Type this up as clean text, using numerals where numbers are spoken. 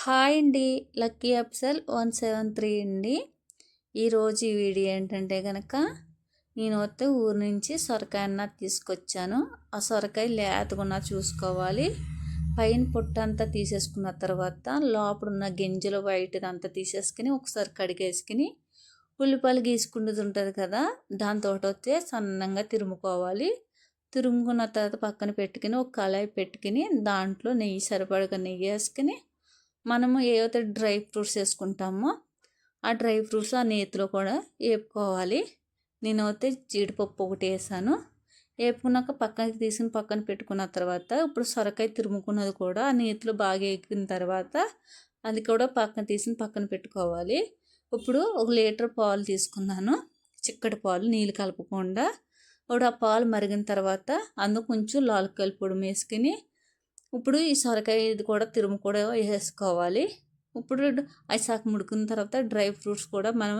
Hi అండి. Lucky అప్సల్ 173 అండి. ఈరోజు ఈ వీడియో ఏంటంటే కనుక నేను వస్తే ఊరు నుంచి సొరకాయ అన్న తీసుకొచ్చాను. ఆ సొరకాయ లేతగున్నా చూసుకోవాలి. పైన పొట్టు అంతా తీసేసుకున్న తర్వాత లోపల ఉన్న గింజలు వైట్ అంతా తీసేసుకుని ఒకసారి కడిగేసుకుని ఉల్లిపాయలు గీసుకుంటూ ఉంటుంది కదా, దాంతో వస్తే సన్నంగా తురుముకోవాలి. తురుముకున్న తర్వాత పక్కన పెట్టుకుని ఒక కళాయి పెట్టుకుని దాంట్లో నెయ్యి సరిపడగా నెయ్యి వేసుకుని మనము ఏవైతే డ్రై ఫ్రూట్స్ వేసుకుంటామో ఆ డ్రై ఫ్రూట్స్ ఆ నేతిలో కూడా వేపుకోవాలి. నేనైతే జీడిపప్పు ఒకటి వేసాను. వేపుకున్నాక పక్కనకి తీసుకుని పక్కన పెట్టుకున్న తర్వాత ఇప్పుడు సొరకాయ తురుముకున్నది కూడా ఆ నేతిలో బాగా ఎగిన తర్వాత అది కూడా పక్కన తీసుకుని పక్కన పెట్టుకోవాలి. ఇప్పుడు 1 లీటర్ పాలు తీసుకున్నాను, చిక్కటి పాలు, నీళ్ళు కలపకుండా. ఇప్పుడు ఆ పాలు మరిగిన తర్వాత అందులో కొంచెం లాలుకల పొడి వేసుకుని ఇప్పుడు ఈ సొరకాయ ఇది కూడా తురుము కూడా వేసుకోవాలి. ఇప్పుడు అవి సగం ఉడికిన తర్వాత డ్రై ఫ్రూట్స్ కూడా మనం